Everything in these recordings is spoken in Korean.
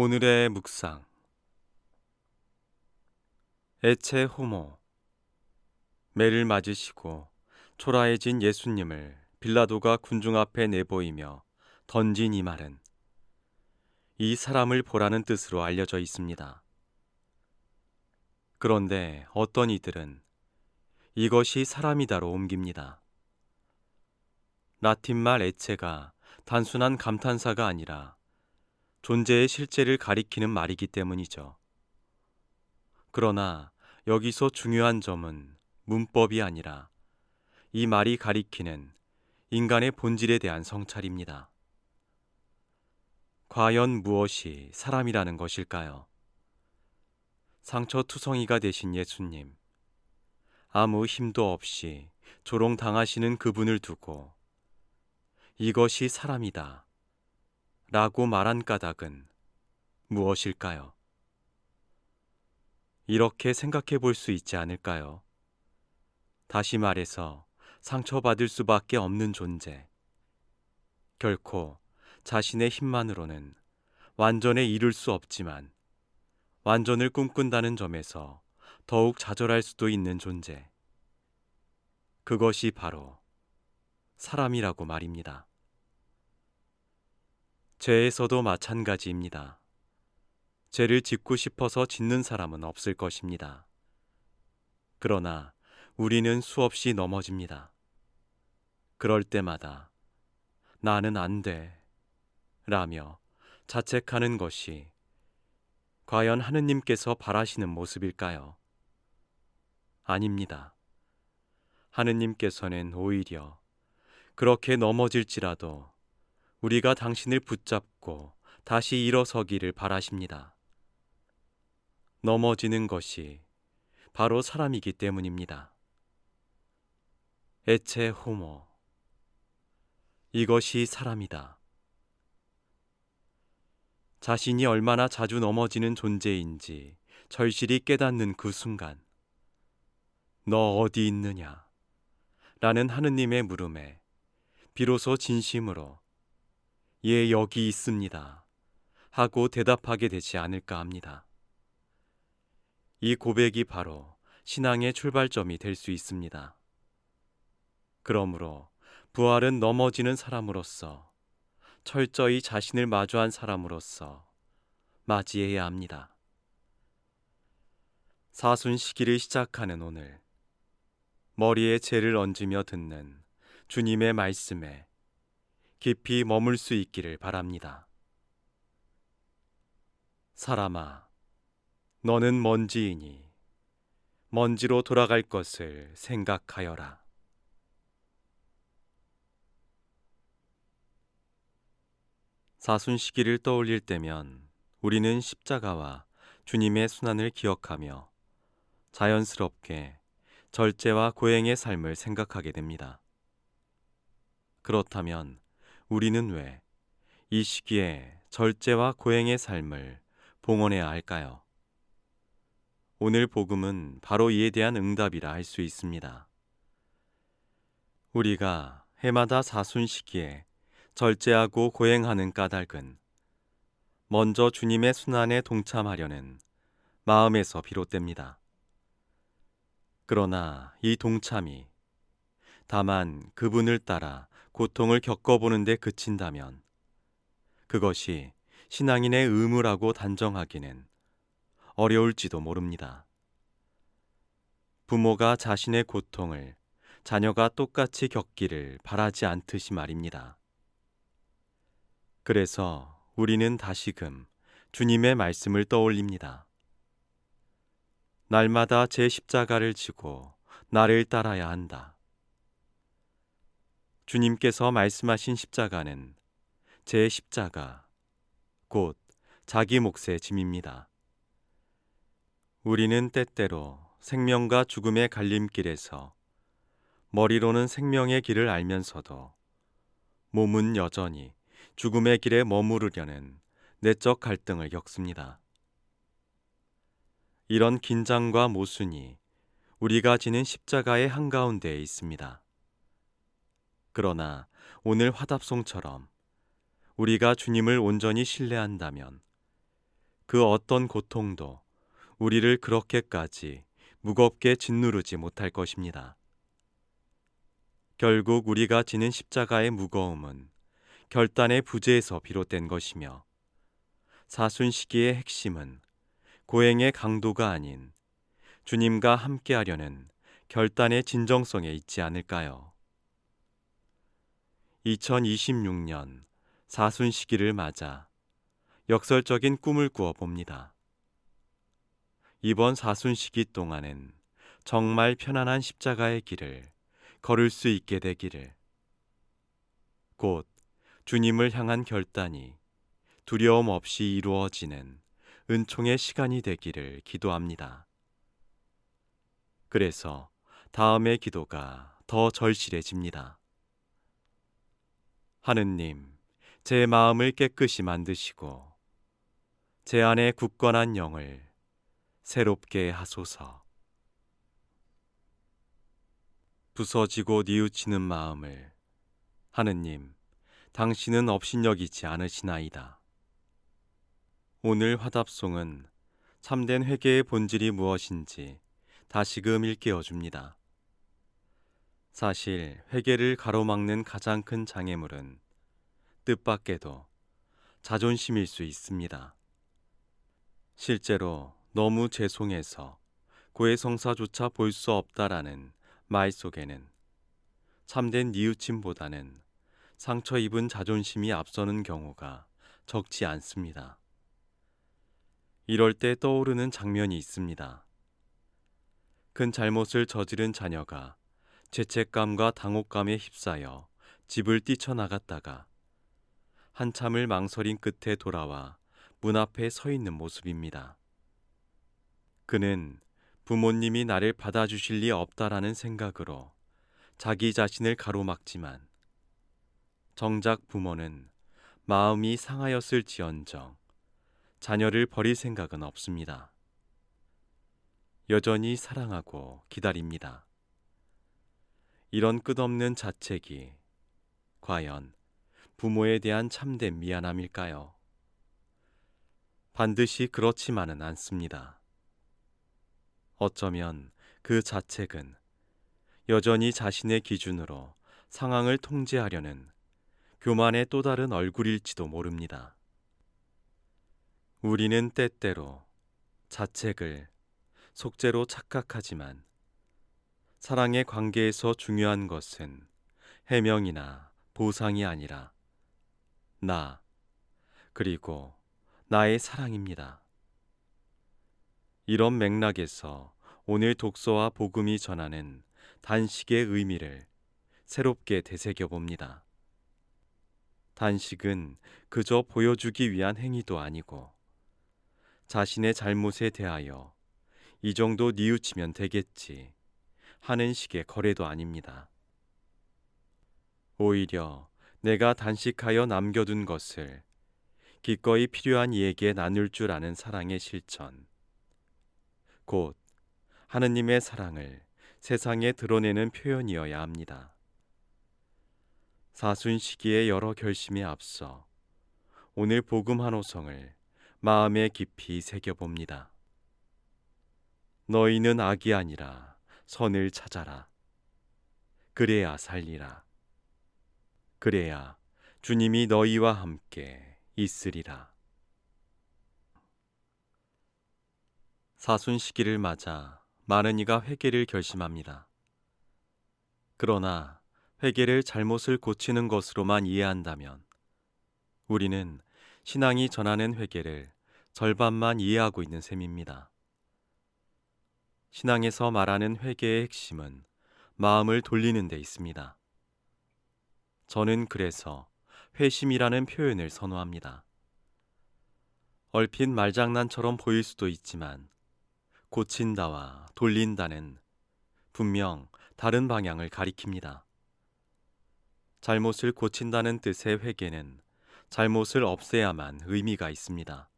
오늘의 묵상. 에체 호모. 매를 맞으시고 초라해진 예수님을 빌라도가 군중 앞에 내보이며 던진 이 말은 이 사람을 보라는 뜻으로 알려져 있습니다. 그런데 어떤 이들은 이것이 사람이다로 옮깁니다. 라틴말 에체가 단순한 감탄사가 아니라 존재의 실제를 가리키는 말이기 때문이죠. 그러나 여기서 중요한 점은 문법이 아니라 이 말이 가리키는 인간의 본질에 대한 성찰입니다. 과연 무엇이 사람이라는 것일까요? 상처투성이가 되신 예수님, 아무 힘도 없이 조롱당하시는 그분을 두고 이것이 사람이다 라고 말한 까닭은 무엇일까요? 이렇게 생각해 볼 수 있지 않을까요? 다시 말해서 상처받을 수밖에 없는 존재. 결코 자신의 힘만으로는 완전에 이룰 수 없지만 완전을 꿈꾼다는 점에서 더욱 좌절할 수도 있는 존재. 그것이 바로 사람이라고 말입니다. 죄에서도 마찬가지입니다. 죄를 짓고 싶어서 짓는 사람은 없을 것입니다. 그러나 우리는 수없이 넘어집니다. 그럴 때마다 나는 안 돼 라며 자책하는 것이 과연 하느님께서 바라시는 모습일까요? 아닙니다. 하느님께서는 오히려 그렇게 넘어질지라도 우리가 당신을 붙잡고 다시 일어서기를 바라십니다. 넘어지는 것이 바로 사람이기 때문입니다. 에체 호모. 이것이 사람이다. 자신이 얼마나 자주 넘어지는 존재인지 절실히 깨닫는 그 순간, 너 어디 있느냐? 라는 하느님의 물음에 비로소 진심으로 예, 여기 있습니다 하고 대답하게 되지 않을까 합니다. 이 고백이 바로 신앙의 출발점이 될 수 있습니다. 그러므로 부활은 넘어지는 사람으로서 철저히 자신을 마주한 사람으로서 맞이해야 합니다. 사순시기를 시작하는 오늘, 머리에 죄를 얹으며 듣는 주님의 말씀에 깊이 머물 수 있기를 바랍니다. 사람아, 너는 먼지이니 먼지로 돌아갈 것을 생각하여라. 사순시기를 떠올릴 때면 우리는 십자가와 주님의 순환을 기억하며 자연스럽게 절제와 고행의 삶을 생각하게 됩니다. 그렇다면 우리는 왜 이 시기에 절제와 고행의 삶을 봉헌해야 할까요? 오늘 복음은 바로 이에 대한 응답이라 할 수 있습니다. 우리가 해마다 사순시기에 절제하고 고행하는 까닭은 먼저 주님의 순환에 동참하려는 마음에서 비롯됩니다. 그러나 이 동참이 다만 그분을 따라 고통을 겪어보는 데 그친다면 그것이 신앙인의 의무라고 단정하기는 어려울지도 모릅니다. 부모가 자신의 고통을 자녀가 똑같이 겪기를 바라지 않듯이 말입니다. 그래서 우리는 다시금 주님의 말씀을 떠올립니다. 날마다 제 십자가를 지고 나를 따라야 한다. 주님께서 말씀하신 십자가는 제 십자가, 곧 자기 몫의 짐입니다. 우리는 때때로 생명과 죽음의 갈림길에서 머리로는 생명의 길을 알면서도 몸은 여전히 죽음의 길에 머무르려는 내적 갈등을 겪습니다. 이런 긴장과 모순이 우리가 지는 십자가의 한가운데에 있습니다. 그러나 오늘 화답송처럼 우리가 주님을 온전히 신뢰한다면 그 어떤 고통도 우리를 그렇게까지 무겁게 짓누르지 못할 것입니다. 결국 우리가 지는 십자가의 무거움은 결단의 부재에서 비롯된 것이며 사순시기의 핵심은 고행의 강도가 아닌 주님과 함께하려는 결단의 진정성에 있지 않을까요? 2026년 사순시기를 맞아 역설적인 꿈을 꾸어 봅니다. 이번 사순시기 동안은 정말 편안한 십자가의 길을 걸을 수 있게 되기를, 곧 주님을 향한 결단이 두려움 없이 이루어지는 은총의 시간이 되기를 기도합니다. 그래서 다음의 기도가 더 절실해집니다. 하느님, 제 마음을 깨끗이 만드시고 제 안에 굳건한 영을 새롭게 하소서. 부서지고 뉘우치는 마음을 하느님, 당신은 업신여기지 않으시나이다. 오늘 화답송은 참된 회개의 본질이 무엇인지 다시금 일깨워 줍니다. 사실 회개를 가로막는 가장 큰 장애물은 뜻밖에도 자존심일 수 있습니다. 실제로 너무 죄송해서 고해성사조차 볼 수 없다라는 말 속에는 참된 뉘우침보다는 상처 입은 자존심이 앞서는 경우가 적지 않습니다. 이럴 때 떠오르는 장면이 있습니다. 큰 잘못을 저지른 자녀가 죄책감과 당혹감에 휩싸여 집을 뛰쳐나갔다가 한참을 망설인 끝에 돌아와 문 앞에 서 있는 모습입니다. 그는 부모님이 나를 받아주실 리 없다라는 생각으로 자기 자신을 가로막지만 정작 부모는 마음이 상하였을지언정 자녀를 버릴 생각은 없습니다. 여전히 사랑하고 기다립니다. 이런 끝없는 자책이 과연 부모에 대한 참된 미안함일까요? 반드시 그렇지만은 않습니다. 어쩌면 그 자책은 여전히 자신의 기준으로 상황을 통제하려는 교만의 또 다른 얼굴일지도 모릅니다. 우리는 때때로 자책을 속죄로 착각하지만 사랑의 관계에서 중요한 것은 해명이나 보상이 아니라 나, 그리고 나의 사랑입니다. 이런 맥락에서 오늘 독서와 복음이 전하는 단식의 의미를 새롭게 되새겨 봅니다. 단식은 그저 보여주기 위한 행위도 아니고 자신의 잘못에 대하여 이 정도 뉘우치면 되겠지 하는 식의 거래도 아닙니다. 오히려 내가 단식하여 남겨둔 것을 기꺼이 필요한 이에게 나눌 줄 아는 사랑의 실천, 곧 하느님의 사랑을 세상에 드러내는 표현이어야 합니다. 사순시기의 여러 결심에 앞서 오늘 복음 한 호성을 마음에 깊이 새겨봅니다. 너희는 악이 아니라 선을 찾아라. 그래야 살리라. 그래야 주님이 너희와 함께 있으리라. 사순시기를 맞아 많은 이가 회개를 결심합니다. 그러나 회개를 잘못을 고치는 것으로만 이해한다면 우리는 신앙이 전하는 회개를 절반만 이해하고 있는 셈입니다. 신앙에서 말하는 회개의 핵심은 마음을 돌리는 데 있습니다. 저는 그래서 회심이라는 표현을 선호합니다. 얼핏 말장난처럼 보일 수도 있지만 고친다와 돌린다는 분명 다른 방향을 가리킵니다. 잘못을 고친다는 뜻의 회개는 잘못을 없애야만 의미가 있습니다.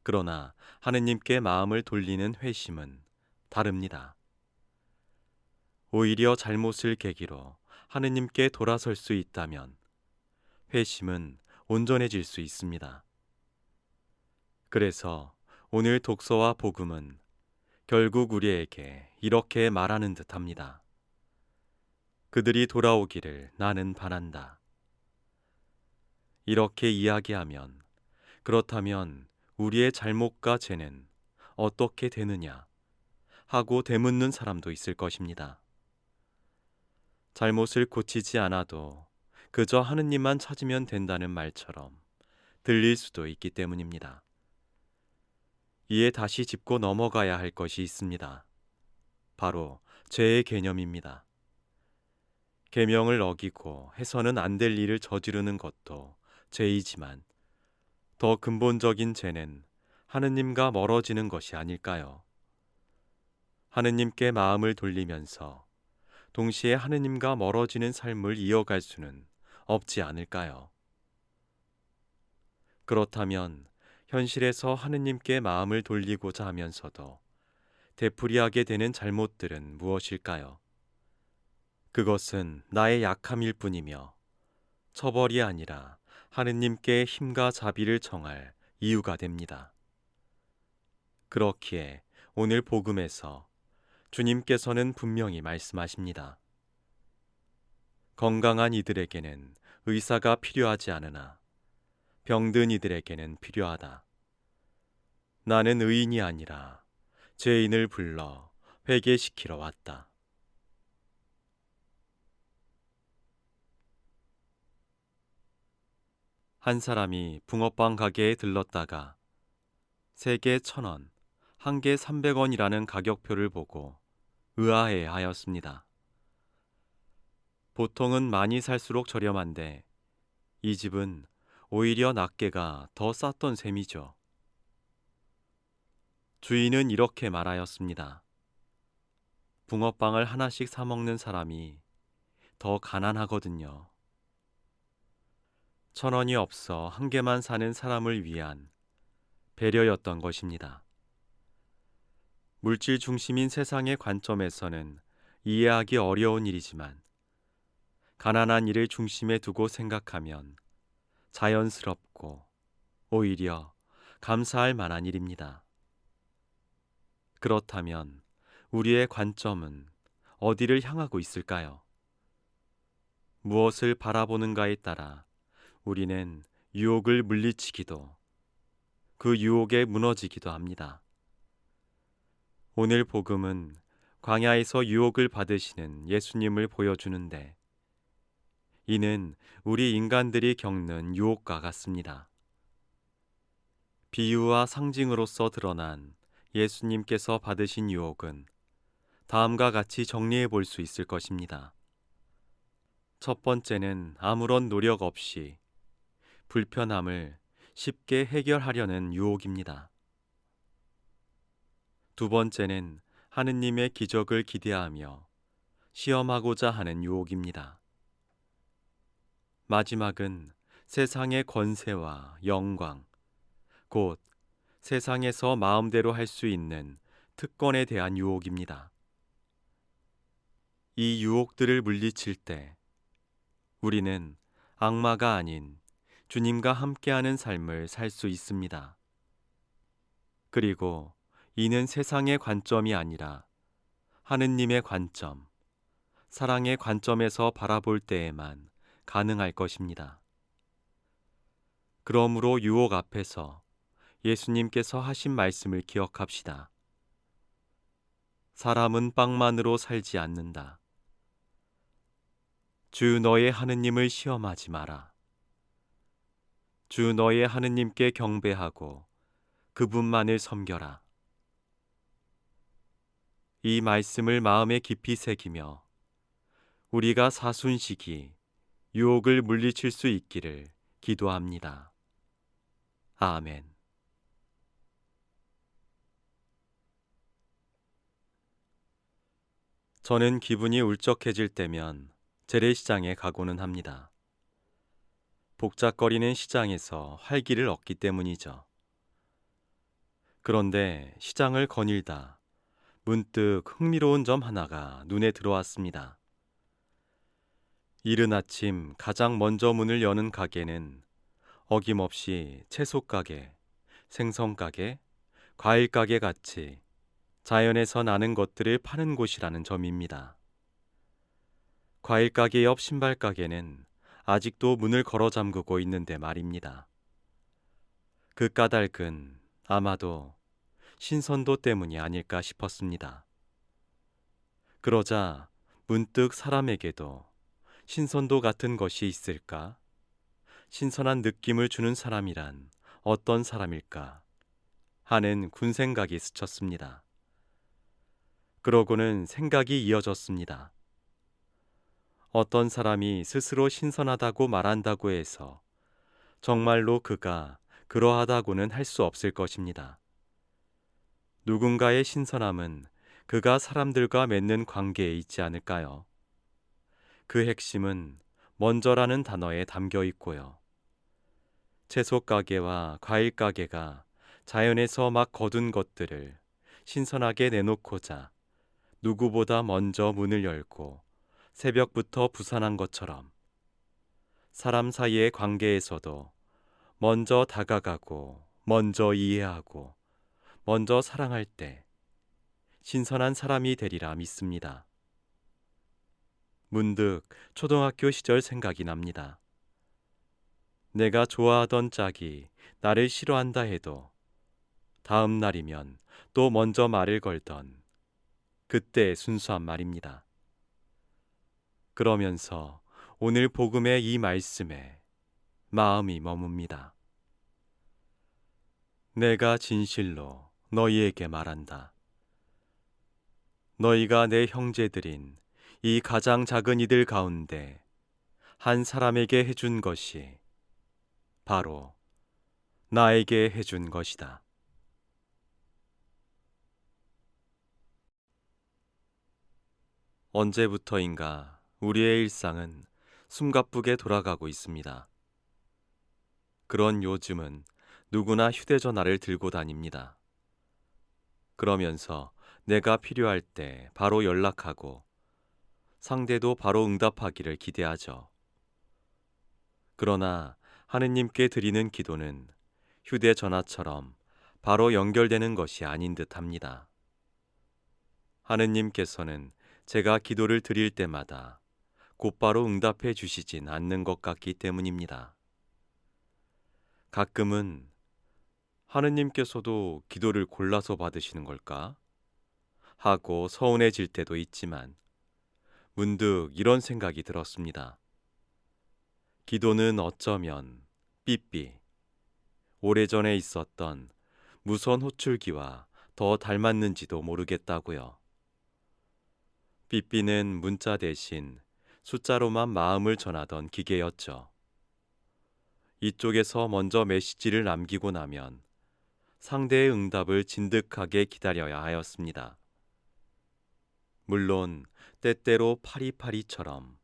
그러나 하느님께 마음을 돌리는 회심은 다릅니다. 오히려 잘못을 계기로 하느님께 돌아설 수 있다면 회심은 온전해질 수 있습니다. 그래서 오늘 독서와 복음은 결국 우리에게 이렇게 말하는 듯합니다. 그들이 돌아오기를 나는 바란다. 이렇게 이야기하면 그렇다면 우리의 잘못과 죄는 어떻게 되느냐 하고 되묻는 사람도 있을 것입니다. 잘못을 고치지 않아도 그저 하느님만 찾으면 된다는 말처럼 들릴 수도 있기 때문입니다. 이에 다시 짚고 넘어가야 할 것이 있습니다. 바로 죄의 개념입니다. 계명을 어기고 해서는 안 될 일을 저지르는 것도 죄이지만 더 근본적인 죄는 하느님과 멀어지는 것이 아닐까요? 하느님께 마음을 돌리면서 동시에 하느님과 멀어지는 삶을 이어갈 수는 없지 않을까요? 그렇다면 현실에서 하느님께 마음을 돌리고자 하면서도 되풀이하게 되는 잘못들은 무엇일까요? 그것은 나의 약함일 뿐이며 처벌이 아니라 하느님께 힘과 자비를 청할 이유가 됩니다. 그렇기에 오늘 복음에서 주님께서는 분명히 말씀하십니다. 건강한 이들에게는 의사가 필요하지 않으나 병든 이들에게는 필요하다. 나는 의인이 아니라 죄인을 불러 회개시키러 왔다. 한 사람이 붕어빵 가게에 들렀다가 3개 1,000원, 1개 300원이라는 가격표를 보고 의아해 하였습니다. 보통은 많이 살수록 저렴한데 이 집은 오히려 낱개가 더 쌌던 셈이죠. 주인은 이렇게 말하였습니다. 붕어빵을 하나씩 사 먹는 사람이 더 가난하거든요. 1,000원이 없어 1개만 사는 사람을 위한 배려였던 것입니다. 물질 중심인 세상의 관점에서는 이해하기 어려운 일이지만 가난한 이를 중심에 두고 생각하면 자연스럽고 오히려 감사할 만한 일입니다. 그렇다면 우리의 관점은 어디를 향하고 있을까요? 무엇을 바라보는가에 따라 우리는 유혹을 물리치기도 그 유혹에 무너지기도 합니다. 오늘 복음은 광야에서 유혹을 받으시는 예수님을 보여주는데 이는 우리 인간들이 겪는 유혹과 같습니다. 비유와 상징으로서 드러난 예수님께서 받으신 유혹은 다음과 같이 정리해 볼 수 있을 것입니다. 첫 번째는 아무런 노력 없이 불편함을 쉽게 해결하려는 유혹입니다. 두 번째는 하느님의 기적을 기대하며 시험하고자 하는 유혹입니다. 마지막은 세상의 권세와 영광, 곧 세상에서 마음대로 할 수 있는 특권에 대한 유혹입니다. 이 유혹들을 물리칠 때 우리는 악마가 아닌 주님과 함께하는 삶을 살 수 있습니다. 그리고 이는 세상의 관점이 아니라 하느님의 관점, 사랑의 관점에서 바라볼 때에만 가능할 것입니다. 그러므로 유혹 앞에서 예수님께서 하신 말씀을 기억합시다. 사람은 빵만으로 살지 않는다. 주 너의 하느님을 시험하지 마라. 주 너의 하느님께 경배하고 그분만을 섬겨라. 이 말씀을 마음에 깊이 새기며 우리가 사순시기 유혹을 물리칠 수 있기를 기도합니다. 아멘. 저는 기분이 울적해질 때면 재래시장에 가고는 합니다. 복잡거리는 시장에서 활기를 얻기 때문이죠. 그런데 시장을 거닐다 문득 흥미로운 점 하나가 눈에 들어왔습니다. 이른 아침 가장 먼저 문을 여는 가게는 어김없이 채소 가게, 생선가게, 과일가게 같이 자연에서 나는 것들을 파는 곳이라는 점입니다. 과일가게 옆 신발가게는 아직도 문을 걸어 잠그고 있는데 말입니다. 그 까닭은 아마도 신선도 때문이 아닐까 싶었습니다. 그러자 문득 사람에게도 신선도 같은 것이 있을까? 신선한 느낌을 주는 사람이란 어떤 사람일까? 하는 군생각이 스쳤습니다. 그러고는 생각이 이어졌습니다. 어떤 사람이 스스로 신선하다고 말한다고 해서 정말로 그가 그러하다고는 할 수 없을 것입니다. 누군가의 신선함은 그가 사람들과 맺는 관계에 있지 않을까요? 그 핵심은 먼저라는 단어에 담겨 있고요. 채소 가게와 과일 가게가 자연에서 막 거둔 것들을 신선하게 내놓고자 누구보다 먼저 문을 열고 새벽부터 부산한 것처럼 사람 사이의 관계에서도 먼저 다가가고 먼저 이해하고 먼저 사랑할 때 신선한 사람이 되리라 믿습니다. 문득 초등학교 시절 생각이 납니다. 내가 좋아하던 짝이 나를 싫어한다 해도 다음 날이면 또 먼저 말을 걸던 그때의 순수한 말입니다. 그러면서 오늘 복음의 이 말씀에 마음이 머뭅니다. 내가 진실로 너희에게 말한다. 너희가 내 형제들인 이 가장 작은 이들 가운데 한 사람에게 해준 것이 바로 나에게 해준 것이다. 언제부터인가 우리의 일상은 숨가쁘게 돌아가고 있습니다. 그런 요즘은 누구나 휴대전화를 들고 다닙니다. 그러면서 내가 필요할 때 바로 연락하고 상대도 바로 응답하기를 기대하죠. 그러나 하느님께 드리는 기도는 휴대전화처럼 바로 연결되는 것이 아닌 듯 합니다. 하느님께서는 제가 기도를 드릴 때마다 곧바로 응답해 주시진 않는 것 같기 때문입니다. 가끔은 하느님께서도 기도를 골라서 받으시는 걸까? 하고 서운해질 때도 있지만 문득 이런 생각이 들었습니다. 기도는 어쩌면 삐삐, 오래전에 있었던 무선 호출기와 더 닮았는지도 모르겠다고요. 삐삐는 문자 대신 숫자로만 마음을 전하던 기계였죠. 이쪽에서 먼저 메시지를 남기고 나면 상대의 응답을 진득하게 기다려야 하였습니다. 물론 때때로 파리파리처럼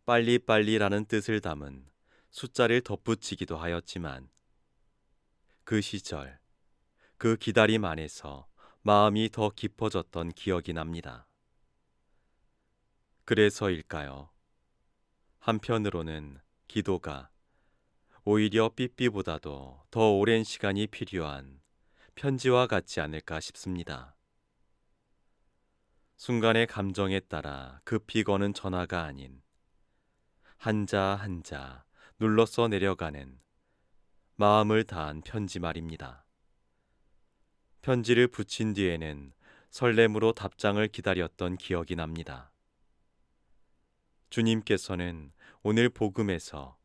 빨리빨리라는 뜻을 담은 숫자를 덧붙이기도 하였지만 그 시절, 그 기다림 안에서 마음이 더 깊어졌던 기억이 납니다. 그래서일까요? 한편으로는 기도가 오히려 삐삐보다도 더 오랜 시간이 필요한 편지와 같지 않을까 싶습니다. 순간의 감정에 따라 급히 거는 전화가 아닌 한자 한자 눌러서 내려가는 마음을 다한 편지 말입니다. 편지를 붙인 뒤에는 설렘으로 답장을 기다렸던 기억이 납니다. 주님께서는 오늘 복음에서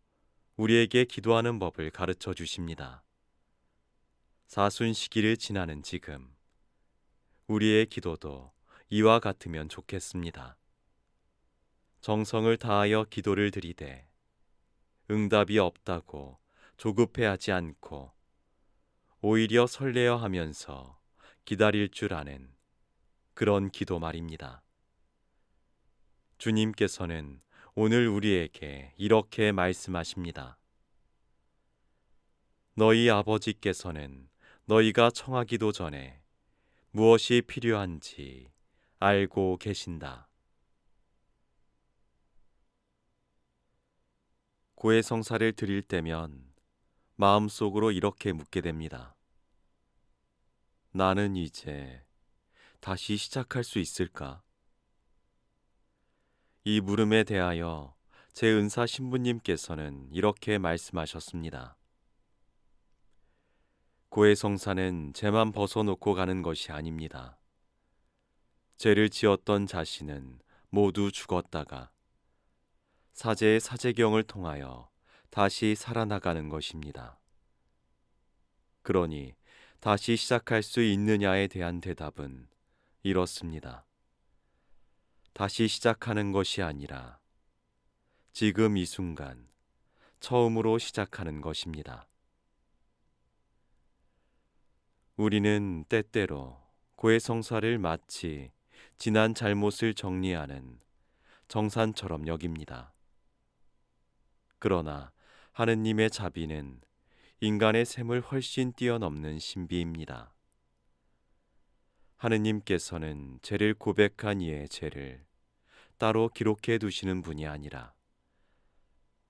우리에게 기도하는 법을 가르쳐 주십니다. 사순 시기를 지나는 지금 우리의 기도도 이와 같으면 좋겠습니다. 정성을 다하여 기도를 드리되 응답이 없다고 조급해하지 않고 오히려 설레어 하면서 기다릴 줄 아는 그런 기도 말입니다. 주님께서는 오늘 우리에게 이렇게 말씀하십니다. 너희 아버지께서는 너희가 청하기도 전에 무엇이 필요한지 알고 계신다. 고해성사를 드릴 때면 마음속으로 이렇게 묻게 됩니다. 나는 이제 다시 시작할 수 있을까? 이 물음에 대하여 제 은사 신부님께서는 이렇게 말씀하셨습니다. 고해성사는 죄만 벗어놓고 가는 것이 아닙니다. 죄를 지었던 자신은 모두 죽었다가 사제의 사제경을 통하여 다시 살아나가는 것입니다. 그러니 다시 시작할 수 있느냐에 대한 대답은 이렇습니다. 다시 시작하는 것이 아니라 지금 이 순간 처음으로 시작하는 것입니다. 우리는 때때로 고해성사를 마치 지난 잘못을 정리하는 정산처럼 여깁니다. 그러나 하느님의 자비는 인간의 셈을 훨씬 뛰어넘는 신비입니다. 하느님께서는 죄를 고백한 이의 죄를 따로 기록해 두시는 분이 아니라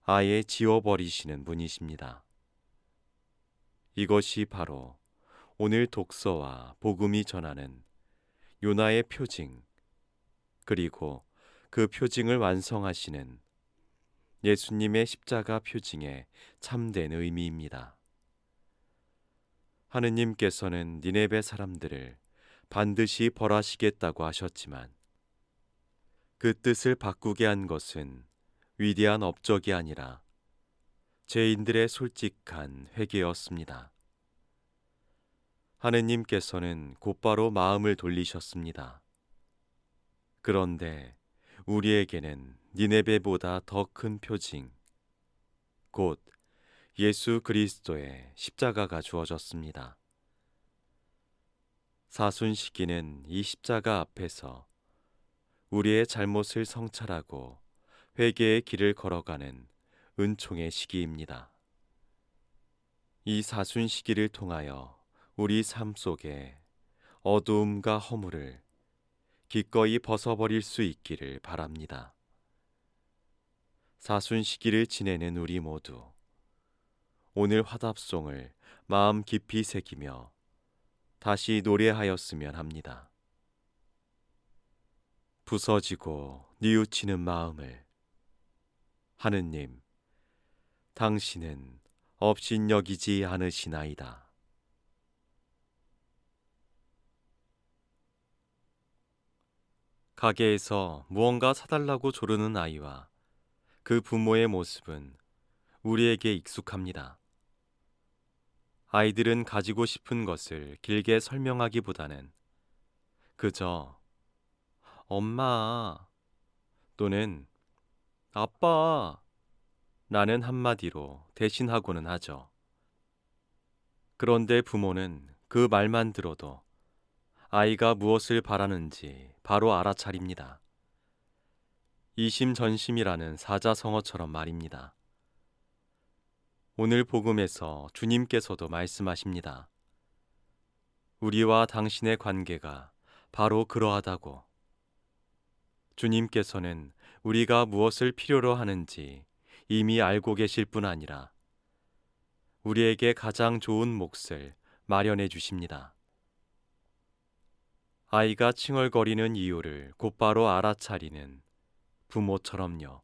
아예 지워버리시는 분이십니다. 이것이 바로 오늘 독서와 복음이 전하는 요나의 표징, 그리고 그 표징을 완성하시는 예수님의 십자가 표징의 참된 의미입니다. 하느님께서는 니네베 사람들을 반드시 벌하시겠다고 하셨지만 그 뜻을 바꾸게 한 것은 위대한 업적이 아니라 죄인들의 솔직한 회개였습니다. 하느님께서는 곧바로 마음을 돌리셨습니다. 그런데 우리에게는 니네베보다 더 큰 표징, 곧 예수 그리스도의 십자가가 주어졌습니다. 사순시기는 이 십자가 앞에서 우리의 잘못을 성찰하고 회개의 길을 걸어가는 은총의 시기입니다. 이 사순시기를 통하여 우리 삶 속에 어두움과 허물을 기꺼이 벗어버릴 수 있기를 바랍니다. 사순시기를 지내는 우리 모두 오늘 화답송을 마음 깊이 새기며 다시 노래하였으면 합니다. 부서지고 뉘우치는 마음을 하느님, 당신은 업신여기지 않으시나이다. 가게에서 무언가 사달라고 조르는 아이와 그 부모의 모습은 우리에게 익숙합니다. 아이들은 가지고 싶은 것을 길게 설명하기보다는 그저 엄마 또는 아빠 라는 한마디로 대신하고는 하죠. 그런데 부모는 그 말만 들어도 아이가 무엇을 바라는지 바로 알아차립니다. 이심전심이라는 사자성어처럼 말입니다. 오늘 복음에서 주님께서도 말씀하십니다. 우리와 당신의 관계가 바로 그러하다고. 주님께서는 우리가 무엇을 필요로 하는지 이미 알고 계실 뿐 아니라 우리에게 가장 좋은 몫을 마련해 주십니다. 아이가 칭얼거리는 이유를 곧바로 알아차리는 부모처럼요.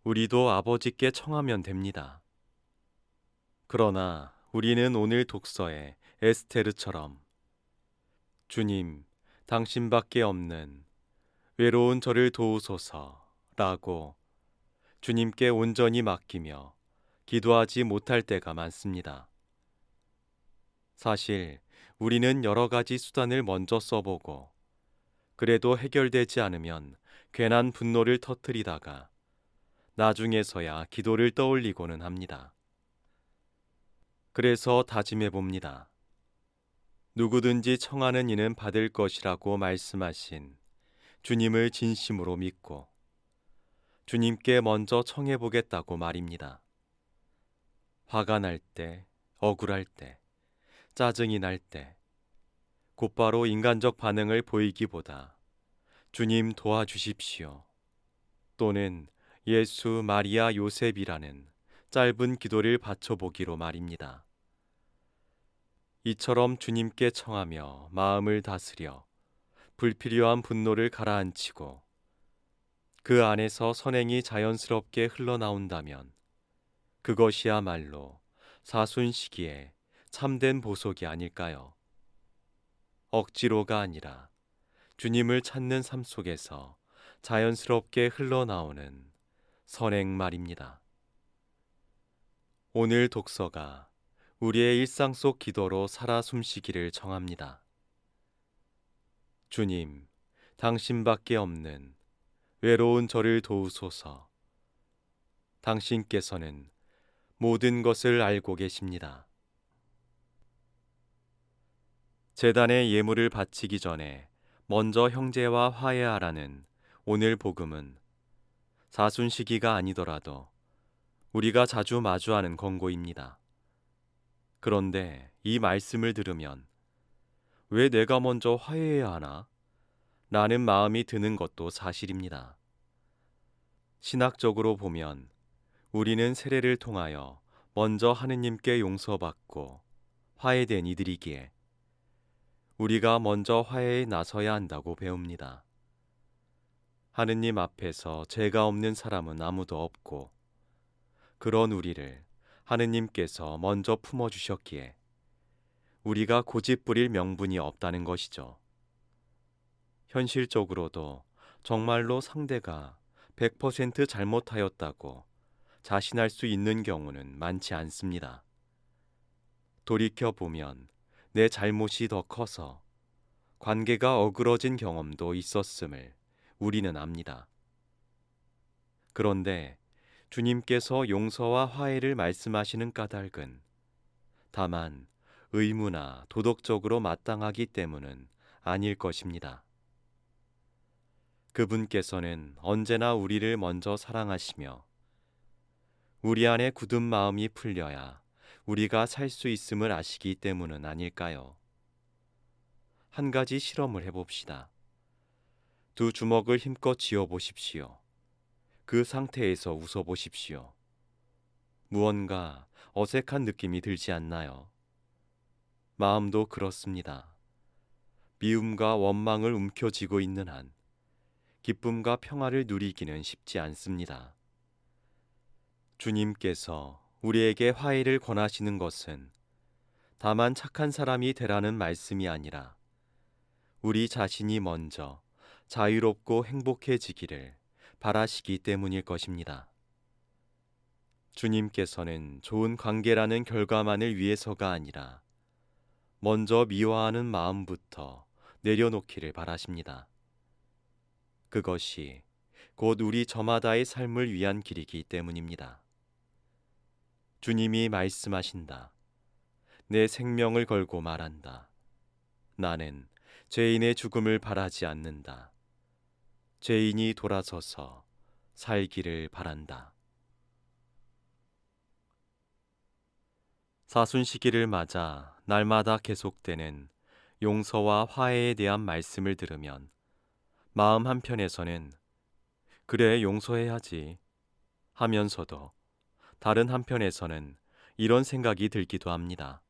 우리도 아버지께 청하면 됩니다. 그러나 우리는 오늘 독서의 에스테르처럼 주님, 당신밖에 없는 외로운 저를 도우소서라고 주님께 온전히 맡기며 기도하지 못할 때가 많습니다. 사실 우리는 여러 가지 수단을 먼저 써보고 그래도 해결되지 않으면 괜한 분노를 터뜨리다가 나중에서야 기도를 떠올리고는 합니다. 그래서 다짐해 봅니다. 누구든지 청하는 이는 받을 것이라고 말씀하신 주님을 진심으로 믿고 주님께 먼저 청해 보겠다고 말입니다. 화가 날 때, 억울할 때, 짜증이 날 때, 곧바로 인간적 반응을 보이기보다 주님 도와주십시오 또는 예수, 마리아, 요셉이라는 짧은 기도를 바쳐보기로 말입니다. 이처럼 주님께 청하며 마음을 다스려 불필요한 분노를 가라앉히고 그 안에서 선행이 자연스럽게 흘러나온다면 그것이야말로 사순시기에 참된 보속이 아닐까요? 억지로가 아니라 주님을 찾는 삶 속에서 자연스럽게 흘러나오는 선행 말입니다. 오늘 독서가 우리의 일상 속 기도로 살아 숨쉬기를 청합니다. 주님, 당신밖에 없는 외로운 저를 도우소서. 당신께서는 모든 것을 알고 계십니다. 제단에 예물을 바치기 전에 먼저 형제와 화해하라는 오늘 복음은 사순시기가 아니더라도 우리가 자주 마주하는 권고입니다. 그런데 이 말씀을 들으면 왜 내가 먼저 화해해야 하나? 라는 마음이 드는 것도 사실입니다. 신학적으로 보면 우리는 세례를 통하여 먼저 하느님께 용서받고 화해된 이들이기에 우리가 먼저 화해에 나서야 한다고 배웁니다. 하느님 앞에서 죄가 없는 사람은 아무도 없고 그런 우리를 하느님께서 먼저 품어주셨기에 우리가 고집부릴 명분이 없다는 것이죠. 현실적으로도 정말로 상대가 100% 잘못하였다고 자신할 수 있는 경우는 많지 않습니다. 돌이켜보면 내 잘못이 더 커서 관계가 어그러진 경험도 있었음을 우리는 압니다. 그런데 주님께서 용서와 화해를 말씀하시는 까닭은 다만 의무나 도덕적으로 마땅하기 때문은 아닐 것입니다. 그분께서는 언제나 우리를 먼저 사랑하시며 우리 안에 굳은 마음이 풀려야 우리가 살 수 있음을 아시기 때문은 아닐까요? 한 가지 실험을 해봅시다. 두 주먹을 힘껏 쥐어보십시오. 그 상태에서 웃어보십시오. 무언가 어색한 느낌이 들지 않나요? 마음도 그렇습니다. 미움과 원망을 움켜쥐고 있는 한 기쁨과 평화를 누리기는 쉽지 않습니다. 주님께서 우리에게 화해를 권하시는 것은 다만 착한 사람이 되라는 말씀이 아니라 우리 자신이 먼저 자유롭고 행복해지기를 바라시기 때문일 것입니다. 주님께서는 좋은 관계라는 결과만을 위해서가 아니라 먼저 미워하는 마음부터 내려놓기를 바라십니다. 그것이 곧 우리 저마다의 삶을 위한 길이기 때문입니다. 주님이 말씀하신다. 내 생명을 걸고 말한다. 나는 죄인의 죽음을 바라지 않는다. 죄인이 돌아서서 살기를 바란다. 사순시기를 맞아 날마다 계속되는 용서와 화해에 대한 말씀을 들으면 마음 한편에서는 그래 용서해야지 하면서도 다른 한편에서는 이런 생각이 들기도 합니다.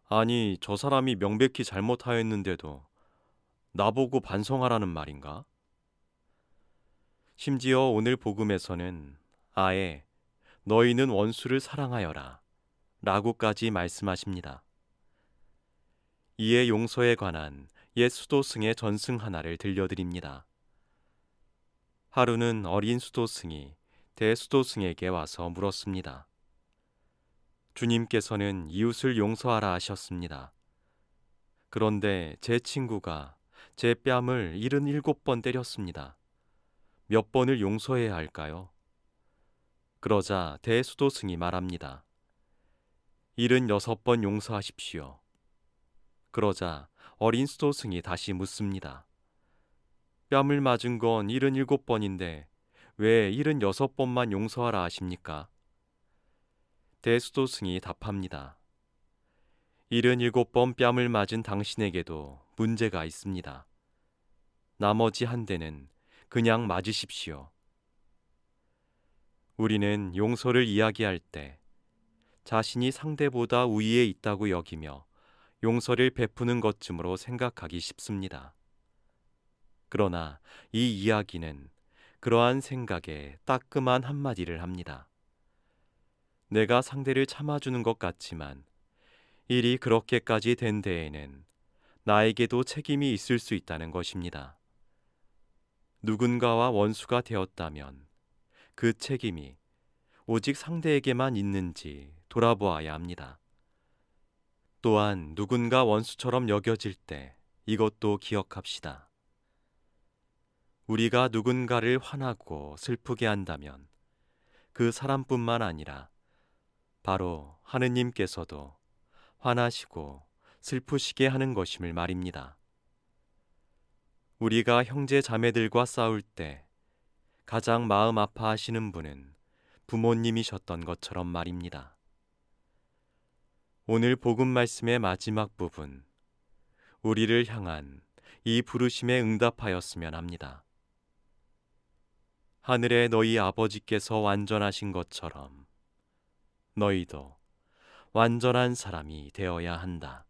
아니, 저 사람이 명백히 잘못하였는데도 나보고 반성하라는 말인가? 심지어 오늘 복음에서는 아예 너희는 원수를 사랑하여라 라고까지 말씀하십니다. 이에 용서에 관한 옛 수도승의 전승 하나를 들려드립니다. 하루는 어린 수도승이 대수도승에게 와서 물었습니다. 주님께서는 이웃을 용서하라 하셨습니다. 그런데 제 친구가 제 뺨을 77번 때렸습니다. 몇 번을 용서해야 할까요? 그러자 대수도승이 말합니다. 76번 용서하십시오. 그러자 어린 수도승이 다시 묻습니다. 뺨을 맞은 건 77번인데 왜 76번만 용서하라 하십니까? 대수도승이 답합니다. 77번 뺨을 맞은 당신에게도 문제가 있습니다. 나머지 한 대는 그냥 맞으십시오. 우리는 용서를 이야기할 때 자신이 상대보다 우위에 있다고 여기며 용서를 베푸는 것쯤으로 생각하기 쉽습니다. 그러나 이 이야기는 그러한 생각에 따끔한 한마디를 합니다. 내가 상대를 참아주는 것 같지만 일이 그렇게까지 된 데에는 나에게도 책임이 있을 수 있다는 것입니다. 누군가와 원수가 되었다면 그 책임이 오직 상대에게만 있는지 돌아보아야 합니다. 또한 누군가 원수처럼 여겨질 때 이것도 기억합시다. 우리가 누군가를 화나고 슬프게 한다면 그 사람뿐만 아니라 바로 하느님께서도 화나시고 슬프시게 하는 것임을 말입니다. 우리가 형제 자매들과 싸울 때 가장 마음 아파하시는 분은 부모님이셨던 것처럼 말입니다. 오늘 복음 말씀의 마지막 부분, 우리를 향한 이 부르심에 응답하였으면 합니다. 하늘의 너희 아버지께서 완전하신 것처럼 너희도 완전한 사람이 되어야 한다.